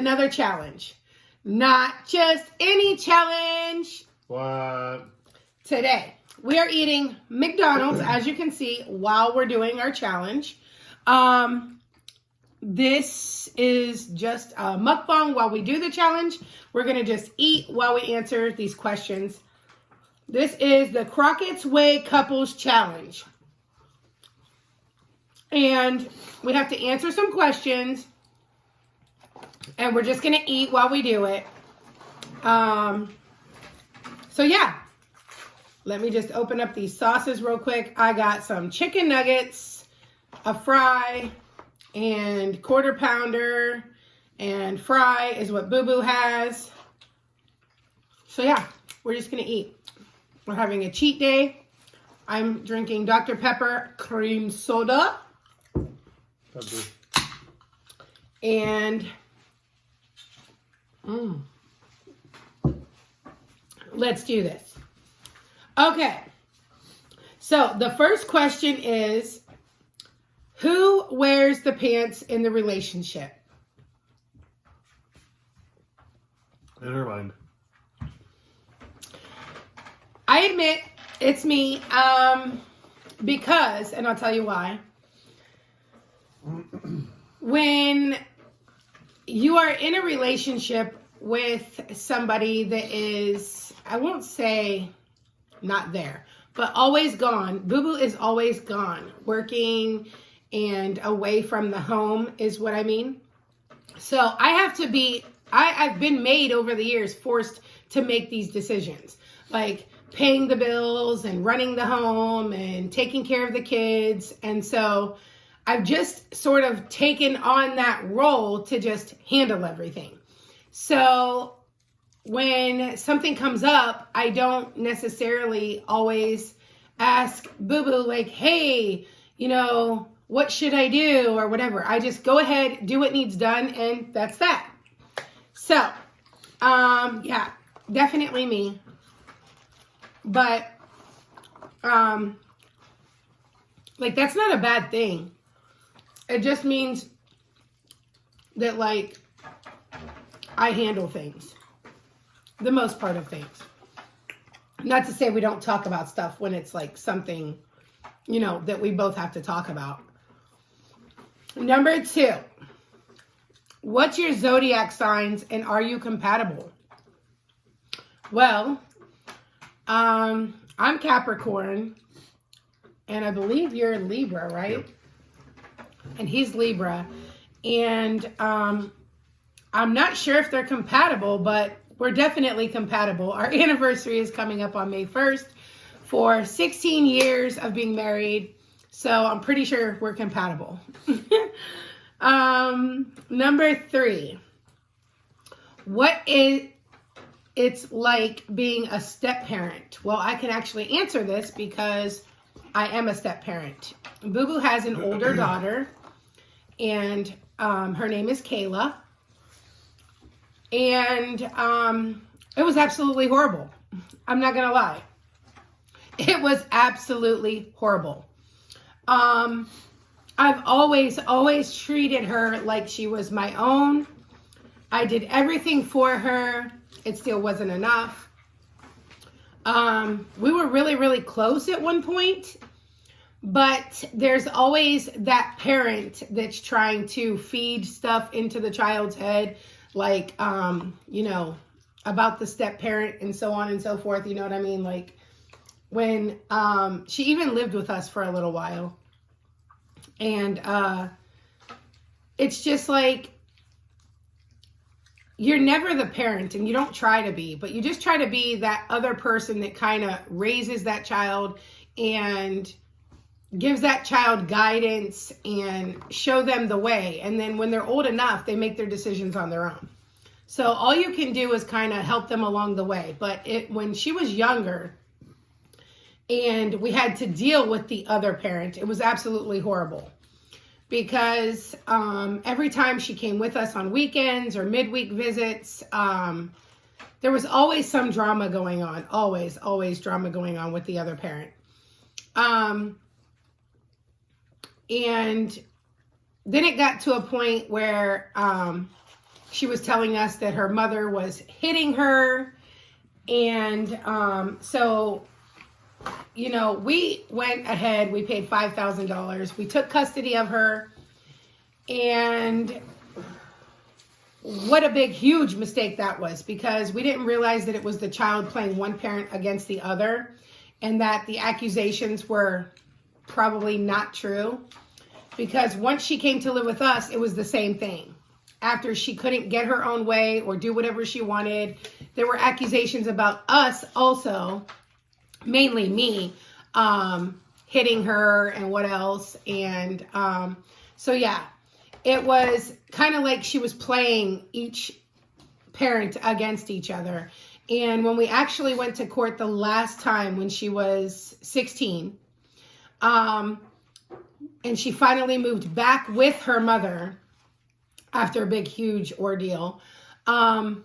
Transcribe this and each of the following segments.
another challenge. Not just any challenge. What? Today, we are eating McDonald's, as you can see, while we're doing our challenge. This is just a mukbang while we do the challenge. We're going to just eat while we answer these questions. This is the Crockettway Couples Challenge. And we have to answer some questions. And we're just going to eat while we do it. So yeah. Let me just open up these sauces real quick. I got some chicken nuggets, a fry, and quarter pounder. And fry is what Boo Boo has. So yeah, we're just going to eat. We're having a cheat day. I'm drinking Dr. Pepper cream soda. And let's do this. Okay. So the first question is, who wears the pants in the relationship? Never mind. I admit it's me, because, and I'll tell you why. When you are in a relationship with somebody that is, I won't say not there, but always gone. Boo Boo is always gone, working and away from the home is what I mean. So I have to be, I've been made over the years forced to make these decisions, like paying the bills and running the home and taking care of the kids. And so I've just sort of taken on that role to just handle everything. So when something comes up, I don't necessarily always ask Boo Boo like, hey, you know, what should I do or whatever. I just go ahead, do what needs done, and that's that. So, yeah, definitely me. But, like, that's not a bad thing. It just means that, like, I handle things. The most part of things. Not to say we don't talk about stuff when it's, like, something, you know, that we both have to talk about. Number 2. What's your zodiac signs and are you compatible? Well, I'm Capricorn, and I believe you're Libra, right? Yep. And he's Libra, and I'm not sure if they're compatible, but we're definitely compatible. Our anniversary is coming up on May 1st for 16 years of being married, so I'm pretty sure we're compatible. Number 3. What is it's like being a step parent? Well, I can actually answer this because I am a step parent. Boo Boo has an older daughter, and her name is Kayla. And it was absolutely horrible. I'm not going to lie. It was absolutely horrible. I've always treated her like she was my own. I did everything for her. It still wasn't enough. We were really, really close at one point, but there's always that parent that's trying to feed stuff into the child's head, like, you know, about the step parent and so on and so forth. You know what I mean? Like when, she even lived with us for a little while, and, it's just like, you're never the parent, and you don't try to be, but you just try to be that other person that kind of raises that child and gives that child guidance and show them the way. And then when they're old enough, they make their decisions on their own. So all you can do is kind of help them along the way. But when she was younger and we had to deal with the other parent, it was absolutely horrible. Because every time she came with us on weekends or midweek visits, there was always some drama going on. Always drama going on with the other parent. And then it got to a point where she was telling us that her mother was hitting her. And so, you know, we went ahead, we paid $5,000. We took custody of her. And what a big, huge mistake that was, because we didn't realize that it was the child playing one parent against the other, and that the accusations were probably not true. Because once she came to live with us, it was the same thing. After she couldn't get her own way or do whatever she wanted, there were accusations about us also, mainly me, hitting her and what else. And so, yeah, it was kind of like she was playing each parent against each other. And when we actually went to court the last time when she was 16, and she finally moved back with her mother after a big, huge ordeal, the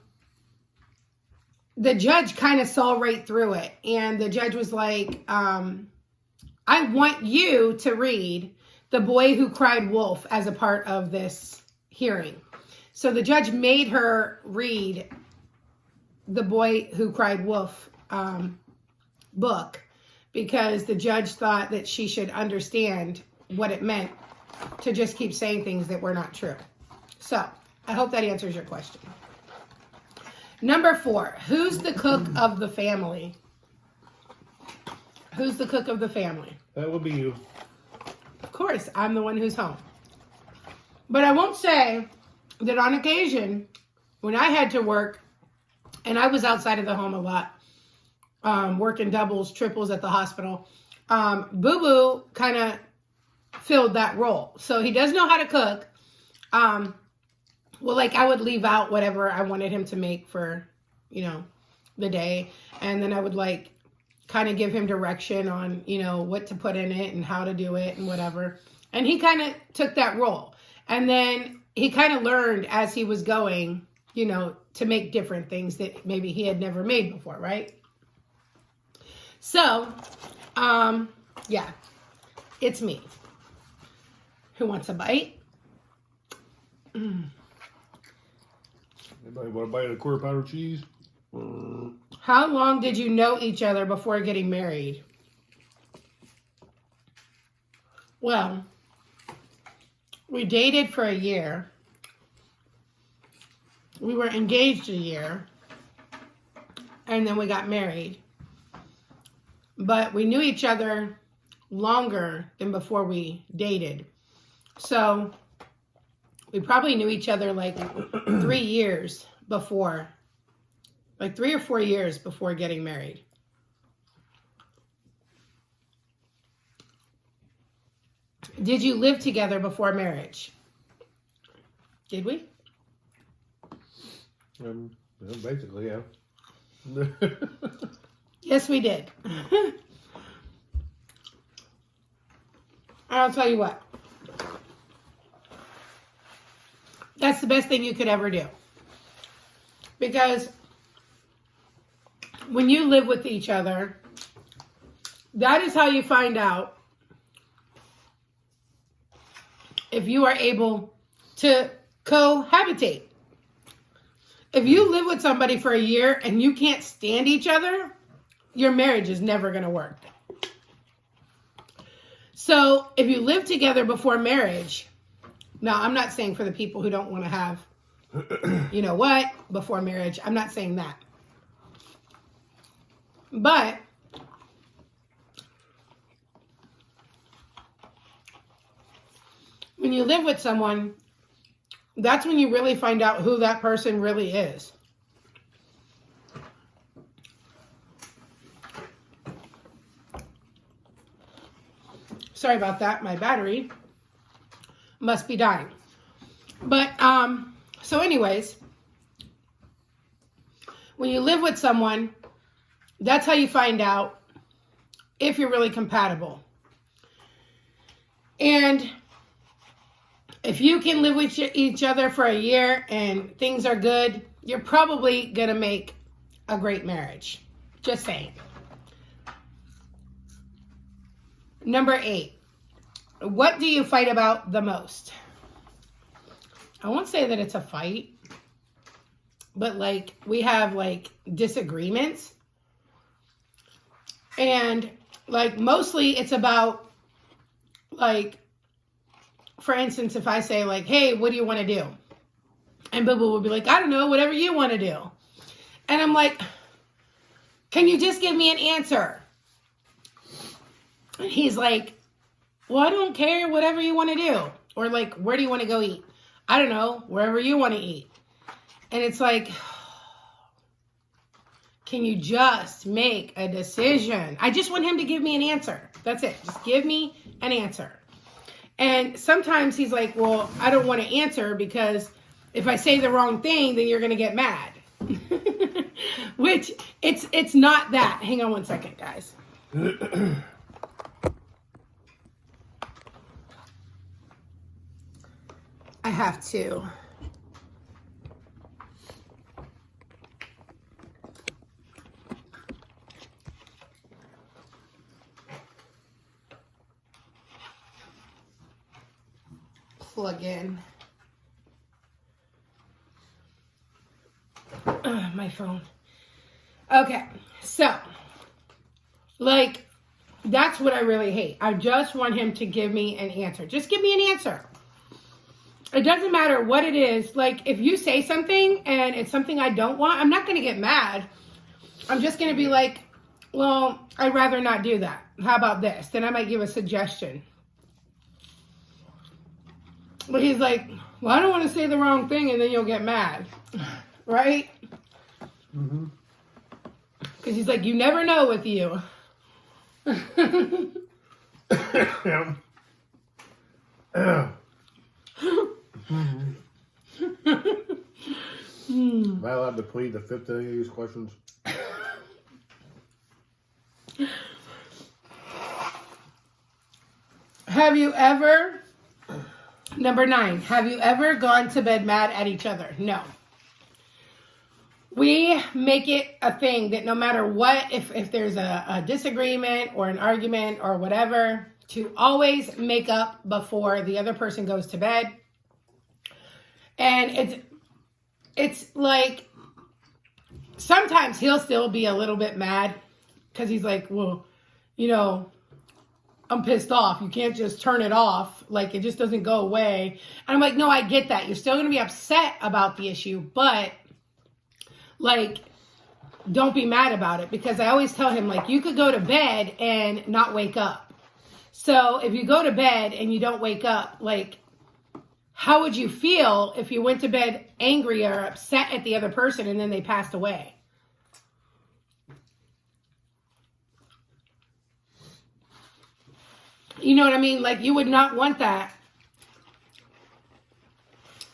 judge kind of saw right through it. And the judge was like, I want you to read The Boy Who Cried Wolf as a part of this hearing. So the judge made her read The Boy Who Cried Wolf book, because the judge thought that she should understand what it meant to just keep saying things that were not true. So I hope that answers your question. Number 4, who's the cook of the family? Who's the cook of the family? That would be you. Of course, I'm the one who's home. But I won't say that on occasion, when I had to work, and I was outside of the home a lot, working doubles, triples at the hospital, Boo Boo kind of filled that role. So he does know how to cook. Well, like, I would leave out whatever I wanted him to make for, you know, the day. And then I would, like, kind of give him direction on, you know, what to put in it and how to do it and whatever. And he kind of took that role. And then he kind of learned as he was going, you know, to make different things that maybe he had never made before, right? So, yeah, it's me. Who wants a bite? Anybody want a bite of the quarter pounder cheese? How long did you know each other before getting married? Well, we dated for a year. We were engaged a year. And then we got married. But we knew each other longer than before we dated. So we probably knew each other like 3 years before, like 3 or 4 years before getting married. Did you live together before marriage? Did we? Basically, yeah. Yes, we did. I'll tell you what. That's the best thing you could ever do. Because when you live with each other, that is how you find out if you are able to cohabitate. If you live with somebody for a year and you can't stand each other, your marriage is never going to work. So if you live together before marriage, now I'm not saying for the people who don't want to have, you know what, before marriage, I'm not saying that. But when you live with someone, that's when you really find out who that person really is. Sorry about that. My battery must be dying. But, so anyways, when you live with someone, that's how you find out if you're really compatible. And if you can live with each other for a year and things are good, you're probably going to make a great marriage. Just saying. Number 8. What do you fight about the most? I won't say that it's a fight. but like we have like disagreements. And like mostly it's about like, for instance, if I say like, hey, what do you want to do? And Boo Boo will be like, I don't know, whatever you want to do. And I'm like, can you just give me an answer? And he's like, well, I don't care, whatever you want to do. Or like, where do you want to go eat? I don't know, wherever you want to eat. And it's like, can you just make a decision? I just want him to give me an answer. That's it. Just give me an answer. And sometimes he's like, well, I don't want to answer because if I say the wrong thing, then you're going to get mad. Which it's not that. Hang on one second, guys. I have to. Plug in my phone. Okay, so like that's what I really hate. I just want him to give me an answer. Just give me an answer. It doesn't matter what it is. Like if you say something and it's something I don't want, I'm not going to get mad. I'm just going to be like, well, I'd rather not do that. How about this? Then I might give a suggestion. But he's like, well, I don't want to say the wrong thing and then you'll get mad. Right? Mm-hmm. Because he's like, you never know with you. Yeah. Am I allowed to plead the fifth to any of these questions? Have you ever, number 9, have you ever gone to bed mad at each other? No. We make it a thing that no matter what, if there's a disagreement or an argument or whatever, to always make up before the other person goes to bed. And it's like, sometimes he'll still be a little bit mad because he's like, well, you know, I'm pissed off. You can't just turn it off. Like, it just doesn't go away. And I'm like, no, I get that. You're still going to be upset about the issue, but like, don't be mad about it, because I always tell him, like, you could go to bed and not wake up. So if you go to bed and you don't wake up, like, how would you feel if you went to bed angry or upset at the other person and then they passed away? You know what I mean? Like, you would not want that.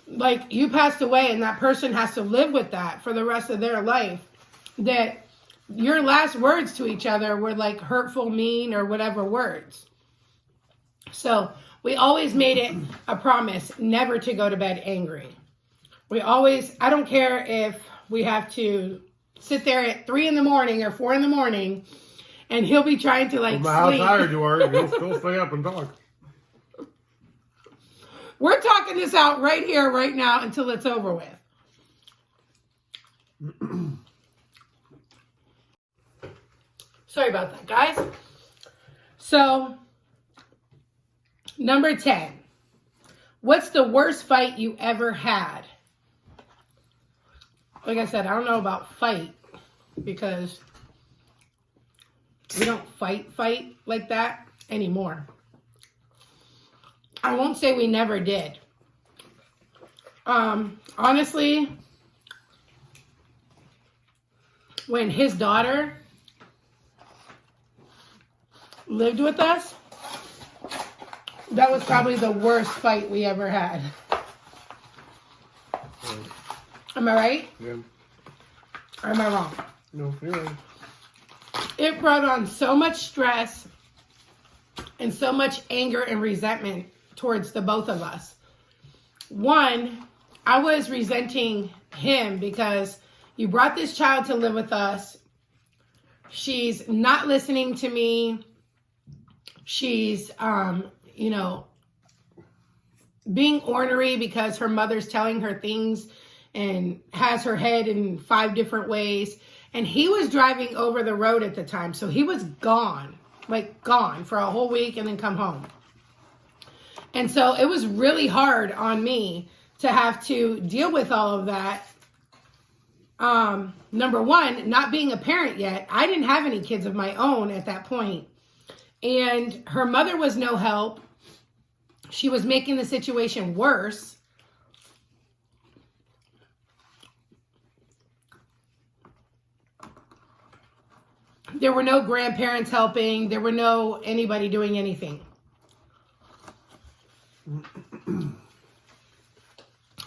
Like, you passed away and that person has to live with that for the rest of their life. That your last words to each other were like hurtful, mean, or whatever words. So we always made it a promise never to go to bed angry. We always, I don't care if we have to sit there at 3 in the morning or 4 in the morning and he'll be trying to like no matter sleep. how tired you are, you'll still stay up and talk. We're talking this out right here, right now, until it's over with. Sorry about that, guys. So, number 10. What's the worst fight you ever had? Like I said, I don't know about fight, because we don't fight like that anymore. I won't say we never did. Honestly, when his daughter lived with us, that was probably the worst fight we ever had. Am I right? Yeah. Or am I wrong? No, you're right. It brought on so much stress and so much anger and resentment towards the both of us. One, I was resenting him because you brought this child to live with us. She's not listening to me. She's, you know, being ornery because her mother's telling her things and has her head in 5 different ways. And he was driving over the road at the time. So he was gone, like gone for a whole week and then come home. And so it was really hard on me to have to deal with all of that. Number one, not being a parent yet. I didn't have any kids of my own at that point. And her mother was no help. She was making the situation worse. There were no grandparents helping. There were no anybody doing anything.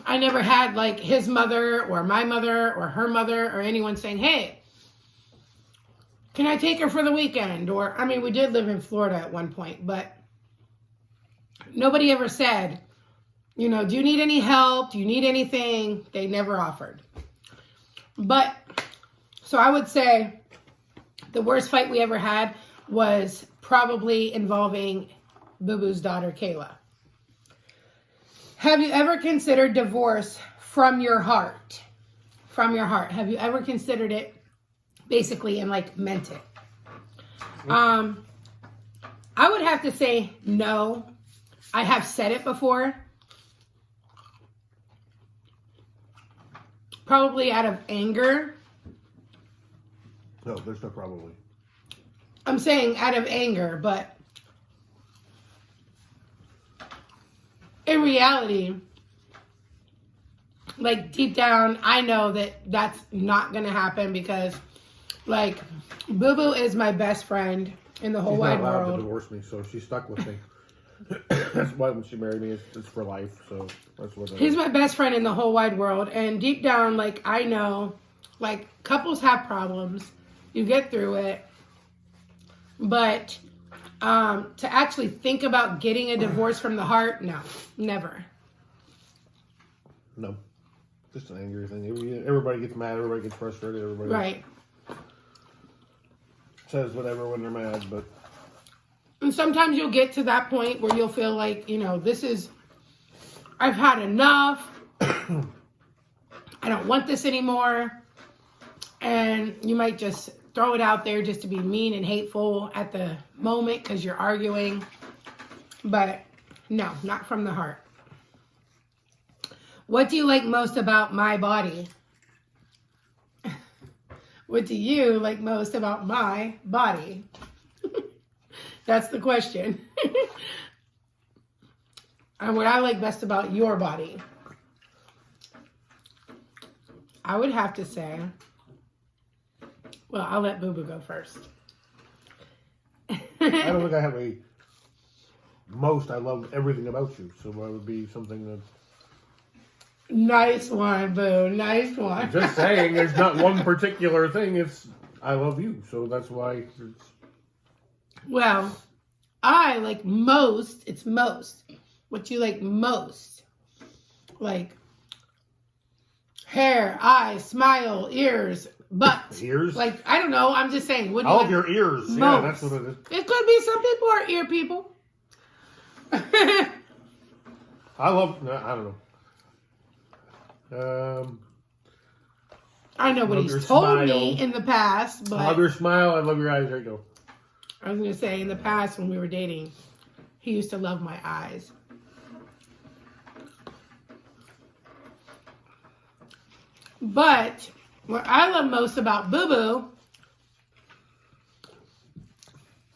I never had like his mother or my mother or her mother or anyone saying, hey, can I take her for the weekend? Or, I mean, we did live in Florida at one point, but nobody ever said, you know, do you need any help? Do you need anything? They never offered. But, so I would say the worst fight we ever had was probably involving Boo Boo's daughter, Kayla. Have you ever considered divorce from your heart? From your heart. Have you ever considered it basically and like meant it? I would have to say no. I have said it before. Probably out of anger. No, there's no probably. I'm saying out of anger, but in reality, like deep down, I know that that's not going to happen because like Boo Boo is my best friend in the whole wide not allowed world. to divorce me, so she's stuck with me. That's why when she married me, it's for life. So that's what. He's my best friend in the whole wide world, and deep down, like I know, like couples have problems. You get through it, but to actually think about getting a divorce from the heart, no, never. No, just an angry thing. Everybody gets mad. Everybody gets frustrated. Everybody Right. says whatever when they're mad, but. And sometimes you'll get to that point where you'll feel like, you know, I've had enough. I don't want this anymore. And you might just throw it out there just to be mean and hateful at the moment because you're arguing. But no, not from the heart. What do you like most about my body? What do you like most about my body? That's the question. And what I like best about your body, I would have to say, well, I'll let Boo Boo go first. I don't think I have I love everything about you, so that would be something that. Nice one, Boo. Nice one. Just saying, there's not one particular thing. It's I love you, so that's why. Well, I like most. It's most. What you like most? Like hair, eyes, smile, ears, butt. Ears? Like I don't know. I'm just saying. What do you All like of your ears. most? Yeah, that's what it is. It could be some people are ear people. I don't know. I know what love he's your told me smile. in the past, but I love your smile. I love your eyes. There you go. I was going to say in the past when we were dating, he used to love my eyes. But what I love most about Boo Boo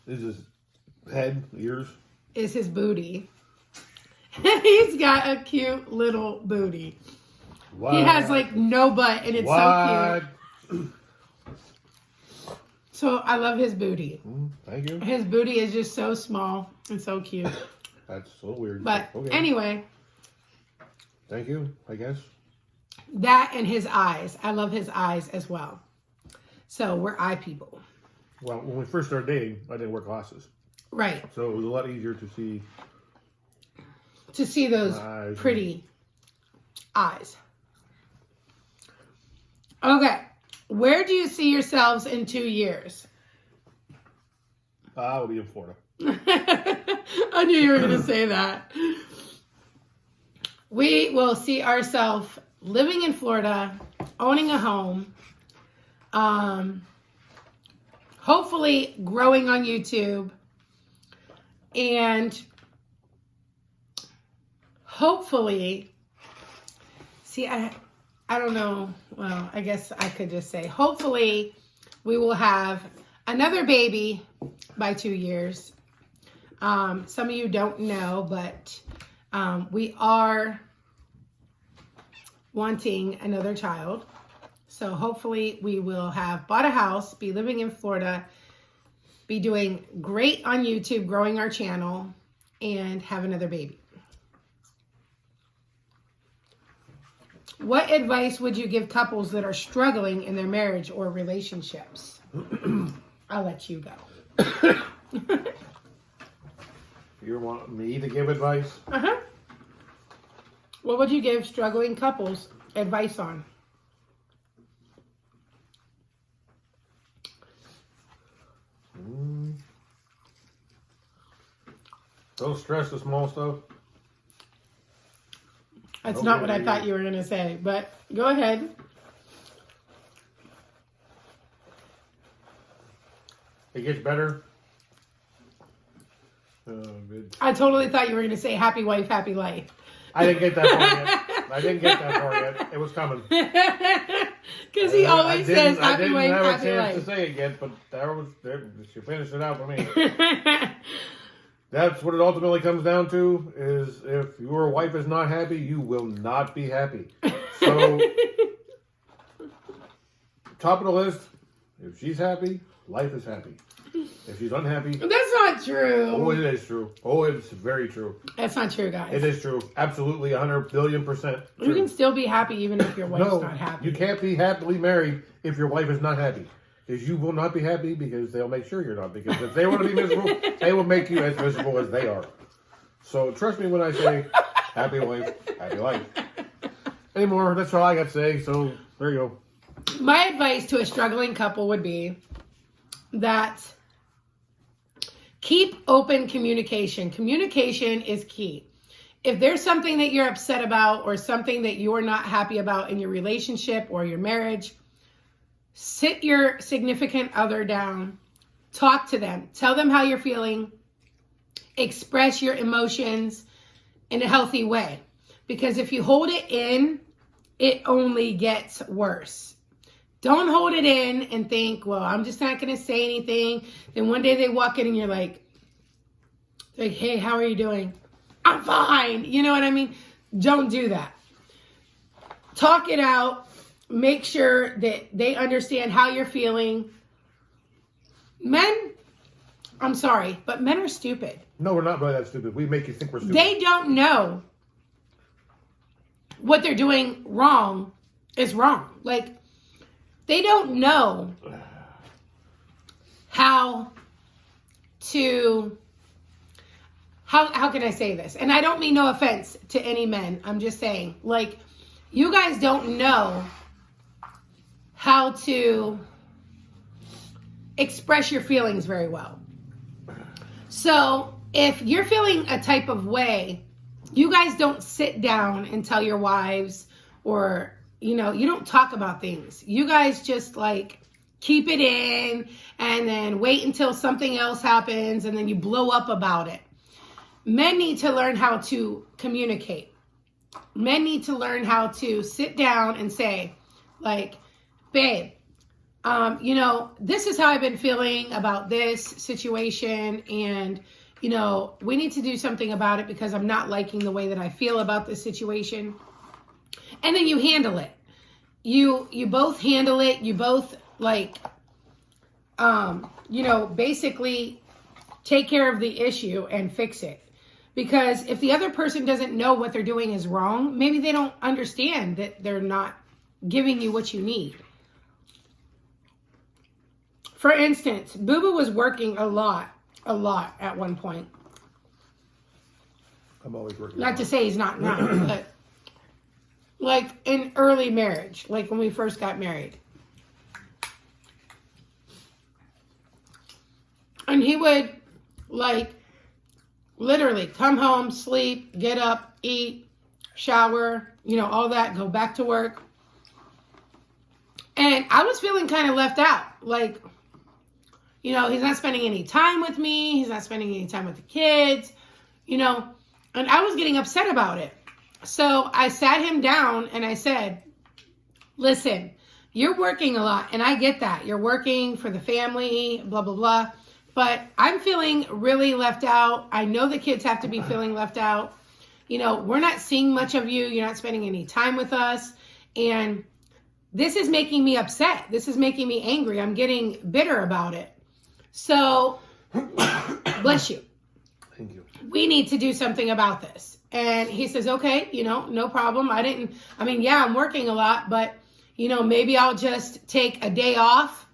Is his head, ears? is his booty. He's got a cute little booty. What? He has like no butt and it's so cute. So I love his booty. Thank you. His booty is just so small and so cute. That's so weird. But okay. anyway, Thank you, I guess. that and his eyes. I love his eyes as well. So we're eye people. Well, when we first started dating, I didn't wear glasses. Right. So it was a lot easier to see. To see those Eyes. pretty eyes. Okay. Where do you see yourselves in 2 years? I will be in Florida. I knew you were going to say that. We will see ourselves living in Florida, owning a home, hopefully growing on YouTube, and hopefully, see, I don't know. Well, I guess I could just say, hopefully we will have another baby by 2 years. Some of you don't know, but we are wanting another child. So hopefully we will have bought a house, be living in Florida, be doing great on YouTube, growing our channel, and have another baby. What advice would you give couples that are struggling in their marriage or relationships? I'll let you go. You want me to give advice? Uh-huh. What would you give struggling couples advice on? Don't stress the small stuff. That's not what I thought you were going to say, but go ahead. It gets better. Good. I totally thought you were going to say happy wife, happy life. I didn't get that far yet. I didn't get that far yet. It was coming. Because he always says happy wife, happy life. I didn't have a chance to say it yet, but she finished it out for me. That's what it ultimately comes down to, is if your wife is not happy, you will not be happy. So, top of the list, if she's happy, life is happy. If she's unhappy... That's not true. Oh, it is true. Oh, it's very true. That's not true, guys. It is true. Absolutely 100 billion % true. You can still be happy even if your wife's not happy. You can't be happily married if your wife is not happy. Because you will not be happy, because they'll make sure you're not. Because if they want to be miserable, they will make you as miserable as they are. So trust me when I say happy wife, happy life. Anymore, that's all I got to say. So there you go. My advice to a struggling couple would be that keep open communication. Communication is key. If there's something that you're upset about or something that you're not happy about in your relationship or your marriage, sit your significant other down, talk to them, tell them how you're feeling, express your emotions in a healthy way. Because if you hold it in, it only gets worse. Don't hold it in and think, well, I'm just not going to say anything. Then one day they walk in and you're like, hey, how are you doing? I'm fine. You know what I mean? Don't do that. Talk it out. Make sure that they understand how you're feeling. Men, I'm sorry, but men are stupid. No, we're not really that stupid. We make you think we're stupid. They don't know what they're doing wrong is wrong. Like, they don't know how to, how can I say this? And I don't mean no offense to any men. I'm just saying, like, you guys don't know how to express your feelings very well. So if you're feeling a type of way, you guys don't sit down and tell your wives, or, you know, you don't talk about things. You guys just like keep it in and then wait until something else happens and then you blow up about it. Men need to learn how to communicate. Men need to learn how to sit down and say, like, babe, you know, this is how I've been feeling about this situation, and, you know, we need to do something about it because I'm not liking the way that I feel about this situation. And then you handle it. You both handle it. You both, like, you know, basically take care of the issue and fix it. Because if the other person doesn't know what they're doing is wrong, maybe they don't understand that they're not giving you what you need. For instance, Boo Boo was working a lot at one point. I'm always working. Not to say he's not now, but like in early marriage, like when we first got married. And he would, like, literally come home, sleep, get up, eat, shower, all that, go back to work. And I was feeling kind of left out. Like, he's not spending any time with me. He's not spending any time with the kids, and I was getting upset about it. So I sat him down and I said, listen, you're working a lot, and I get that. You're working for the family, blah, blah, blah. But I'm feeling really left out. I know the kids have to be feeling left out. We're not seeing much of you. You're not spending any time with us. And this is making me upset. This is making me angry. I'm getting bitter about it. So, bless you. Thank you. We need to do something about this. And he says, okay, no problem. I'm working a lot, but, maybe I'll just take a day off.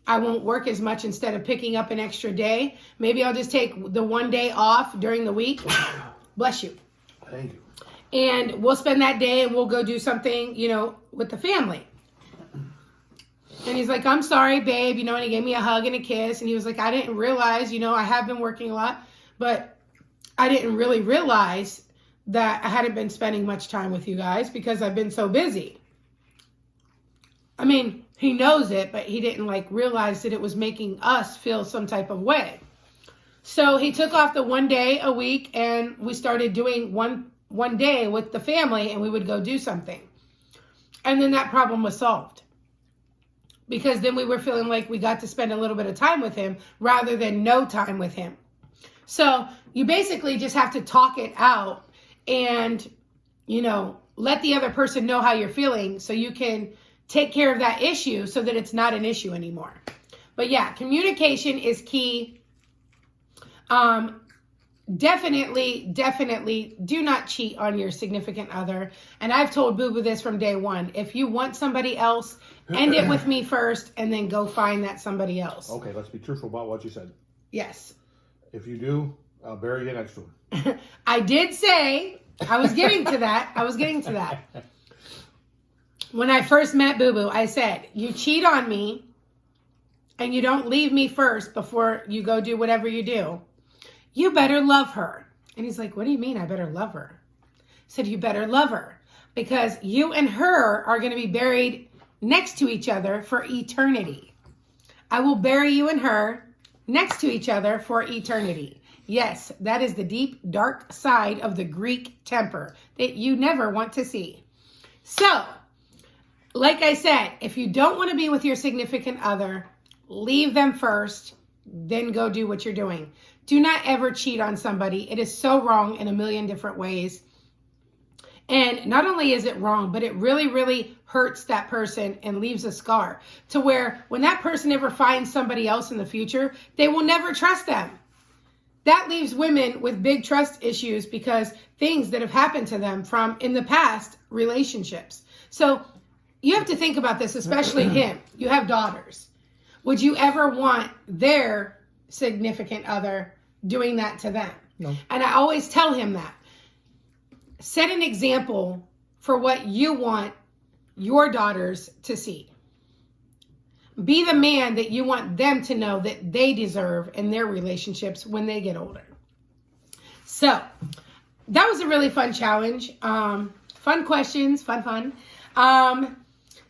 I won't work as much instead of picking up an extra day. Maybe I'll just take the one day off during the week. Bless you. Thank you. And we'll spend that day and we'll go do something, with the family. And he's like, I'm sorry, babe, and he gave me a hug and a kiss. And he was like, I didn't realize, I have been working a lot, but I didn't really realize that I hadn't been spending much time with you guys because I've been so busy. He knows it, but he didn't realize that it was making us feel some type of way. So he took off the 1 day a week and we started doing one day with the family, and we would go do something. And then that problem was solved. Because then we were feeling like we got to spend a little bit of time with him rather than no time with him. So you basically just have to talk it out and, let the other person know how you're feeling so you can take care of that issue so that it's not an issue anymore. But yeah, communication is key. Definitely do not cheat on your significant other. And I've told Boo Boo this from day one. If you want somebody else, end it with me first and then go find that somebody else. Okay, let's be truthful about what you said. Yes. If you do, I'll bury you next to him. I did say, I was getting to that. When I first met Boo Boo, I said, you cheat on me and you don't leave me first before you go do whatever you do, you better love her. And he's like, what do you mean I better love her? I said, you better love her because you and her are going to be buried next to each other for eternity. I will bury you and her next to each other for eternity. Yes, that is the deep, dark side of the Greek temper that you never want to see. So, like I said, if you don't want to be with your significant other, leave them first, then go do what you're doing. Do not ever cheat on somebody. It is so wrong in a million different ways. And not only is it wrong, but it really, really hurts that person and leaves a scar to where when that person ever finds somebody else in the future, they will never trust them. That leaves women with big trust issues because things that have happened to them from in the past relationships. So you have to think about this, especially him. You have daughters. Would you ever want their significant other doing that to them? No. And I always tell him that. Set an example for what you want your daughters to see. Be the man that you want them to know that they deserve in their relationships when they get older. So that was a really fun challenge. Fun questions, fun.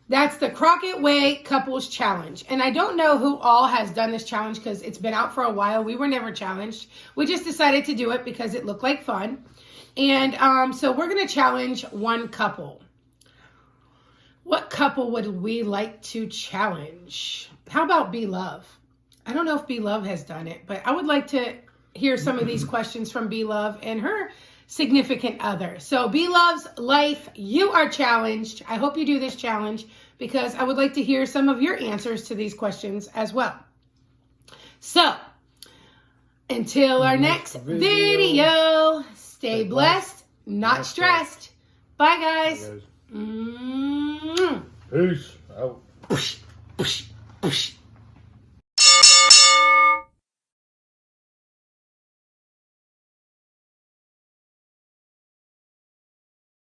That's the Crockettway Couples Challenge. And I don't know who all has done this challenge because it's been out for a while. We were never challenged. We just decided to do it because it looked like fun. And so we're going to challenge one couple. What couple would we like to challenge? How about B Love? I don't know if B Love has done it, but I would like to hear some of these questions from B Love and her significant other. So B Love's life, you are challenged. I hope you do this challenge because I would like to hear some of your answers to these questions as well. So until our next video, stay blessed, not stressed. Bye guys. Peace out.